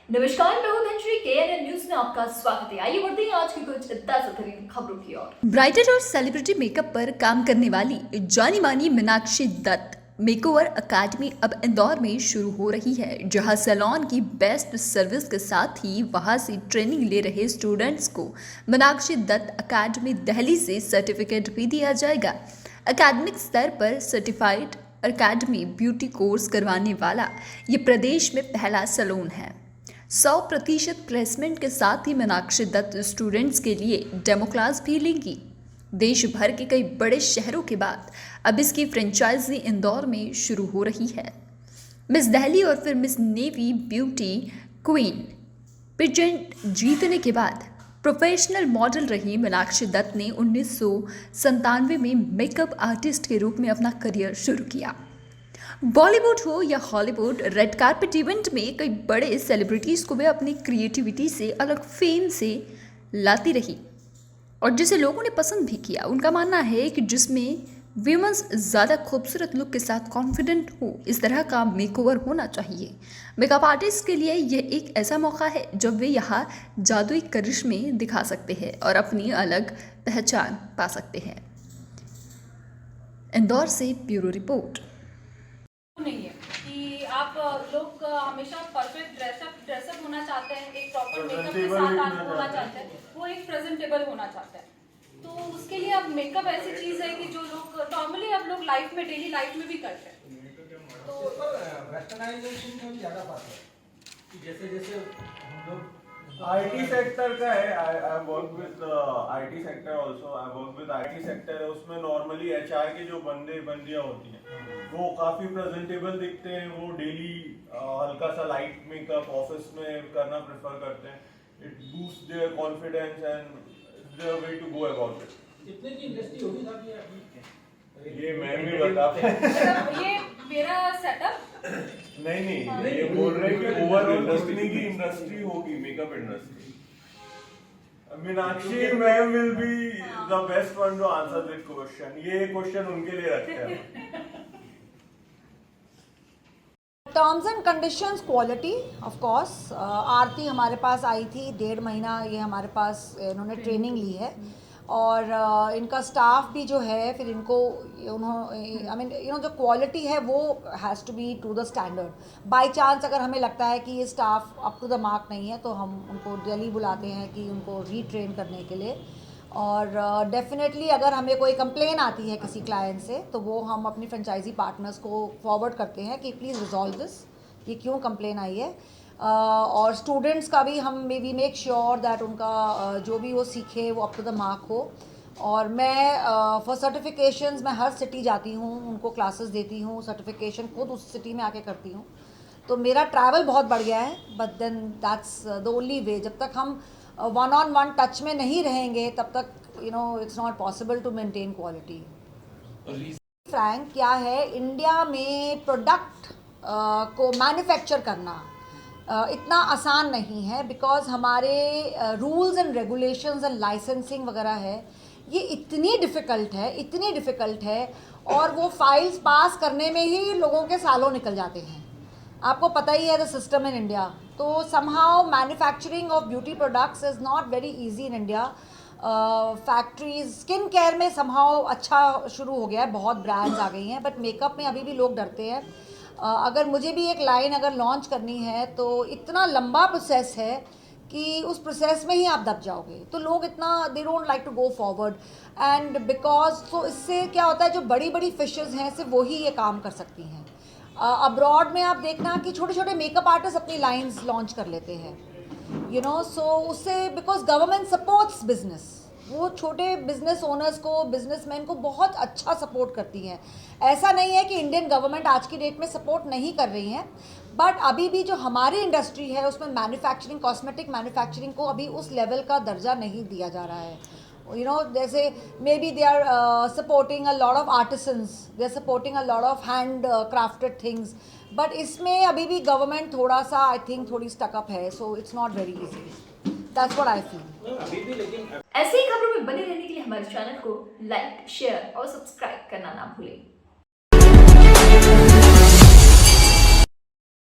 नमस्कार, मैं हूं धनश्री। KNN न्यूज में आपका स्वागत है। आइए बढ़ते हैं आज की कुछ ताज़ा-तरीन खबरों की ओर। ब्राइडल और सेलिब्रिटी मेकअप पर काम करने वाली जानी मानी मीनाक्षी दत्त मेकओवर अकेडमी अब इंदौर में शुरू हो रही है, जहां सैलून की बेस्ट सर्विस के साथ ही वहां से ट्रेनिंग ले रहे स्टूडेंट्स को मीनाक्षी दत्त अकेडमी दिल्ली से सर्टिफिकेट भी दिया जाएगा। अकेडमिक स्तर पर सर्टिफाइड अकेडमी ब्यूटी कोर्स करवाने वाला ये प्रदेश में पहला सैलून है। 100% प्लेसमेंट के साथ ही मीनाक्षी दत्त स्टूडेंट्स के लिए डेमो क्लास भी लेंगी। देश भर के कई बड़े शहरों के बाद अब इसकी फ्रेंचाइजी इंदौर में शुरू हो रही है। मिस दिल्ली और फिर miss navy beauty queen pageant जीतने के बाद प्रोफेशनल मॉडल रही मीनाक्षी दत्त ने 1997 में मेकअप आर्टिस्ट के रूप में अपना करियर शुरू किया। बॉलीवुड हो या हॉलीवुड, रेड कार्पेट इवेंट में कई बड़े सेलिब्रिटीज को वे अपनी क्रिएटिविटी से अलग फेम से लाती रही और जिसे लोगों ने पसंद भी किया। उनका मानना है कि जिसमें वीमेंस ज़्यादा खूबसूरत लुक के साथ कॉन्फिडेंट हो, इस तरह का मेकओवर होना चाहिए। मेकअप आर्टिस्ट के लिए यह एक ऐसा मौका है जब वे यहाँ जादुई करिश्मे दिखा सकते हैं और अपनी अलग पहचान पा सकते हैं। इंदौर से ब्यूरो रिपोर्ट। नहीं है कि आप लोग हमेशा परफेक्ट ड्रेसअप होना चाहते हैं, एक प्रॉपर मेकअप के साथ आप होना चाहते हैं, वो एक प्रेजेंटेबल होना चाहते हैं। तो उसके लिए अब मेकअप ऐसी चीज है कि जो लोग नॉर्मली अब लोग लाइफ में, डेली लाइफ में भी करते हैं। तो वेस्टर्नाइजेशन में ज्यादा बात है कि जैसे जैसे हम लोग आईटी सेक्टर का है। I work with IT sector also. I work with IT sector है, उसमें नॉर्मली एचआर के जो बंदे बंदियां होती हैं वो काफी प्रेजेंटेबल दिखते हैं। वो डेली हल्का सा लाइट मेकअप ऑफिस में करना प्रेफर करते हैं। It boost their confidence and their way to go about it. इतने की इंडस्ट्री होगी था ये मैं भी बता ये मेरा सेटअप नहीं ये बोल रहे हैं कि ओवरऑल कितनी की इंडस्ट्री होगी makeup industry. Meenakshi ma'am will be the best one to answer this question. ये क्वेश्चन उनके लिए रखते हैं। Terms and conditions, quality of course. Aarti हमारे पास आई थी, 1.5 महीना ये हमारे पास इन्होंने ट्रेनिंग ली है और इनका स्टाफ भी जो है फिर इनको जो क्वालिटी है वो has to be to the standard. By chance अगर हमें लगता है कि ये staff up to the mark नहीं है तो हम उनको दिल्ली बुलाते हैं कि उनको रीट्रेन करने के लिए। और डेफिनेटली अगर हमें कोई कंप्लेन आती है किसी क्लाइंट से तो वो हम अपनी फ्रेंचाइजी पार्टनर्स को फॉरवर्ड करते हैं कि प्लीज़ रिजॉल्व दिस, ये क्यों कंप्लेन आई है। और स्टूडेंट्स का भी हम वी मेक श्योर दैट उनका जो भी वो सीखे वो अप टू द मार्क हो। और मैं फॉर सर्टिफिकेशंस मैं हर सिटी जाती हूँ, उनको क्लासेस देती हूँ, सर्टिफिकेशन खुद उस सिटी में आके करती हूँ। तो मेरा ट्रैवल बहुत बढ़ गया है, but then that's the only way. जब तक हम वन ऑन वन टच में नहीं रहेंगे तब तक it's not possible to maintain quality. Frank क्या है, इंडिया में प्रोडक्ट को मैन्युफैक्चर करना इतना आसान नहीं है, बिकॉज हमारे rules and regulations and licensing वगैरह है, ये इतनी डिफ़िकल्ट है और वो फाइल्स पास करने में ही लोगों के सालों निकल जाते हैं। आपको पता ही है द सिस्टम इन इंडिया। तो somehow manufacturing of beauty products is not very easy in India. Factories skin care में समहाउ अच्छा शुरू हो गया है, बहुत ब्रांड्स आ गई हैं, बट मेकअप में अभी भी लोग डरते हैं। अगर मुझे भी एक लाइन अगर लॉन्च करनी है तो इतना लंबा प्रोसेस है कि उस प्रोसेस में ही आप दब जाओगे, तो लोग इतना they don't like to go forward. And because तो इससे क्या होता है, जो बड़ी बड़ी फिशेस हैं सिर्फ वही ये काम कर सकती हैं। अब्रॉड में आप देखना कि छोटे छोटे मेकअप आर्टिस्ट अपनी लाइंस लॉन्च कर लेते हैं, सो उससे बिकॉज गवर्नमेंट सपोर्ट्स बिजनेस, वो छोटे बिजनेस ओनर्स को, बिजनेसमैन को बहुत अच्छा सपोर्ट करती हैं। ऐसा नहीं है कि इंडियन गवर्नमेंट आज की डेट में सपोर्ट नहीं कर रही है, बट अभी भी जो हमारी इंडस्ट्री है उसमें मैन्युफैक्चरिंग, कॉस्मेटिक मैन्युफैक्चरिंग को अभी उस लेवल का दर्जा नहीं दिया जा रहा है। जैसे may be they are supporting a lot of artisans, they are supporting a lot of hand crafted things, but इसमें अभी भी गवर्नमेंट थोड़ा सा आई थिंक थोड़ी स्टकअप है, so it's not very easy. That's what I feel. ऐसे ही खबरों में बने रहने के लिए हमारे चैनल को लाइक, शेयर और सब्सक्राइब करना ना भूलें।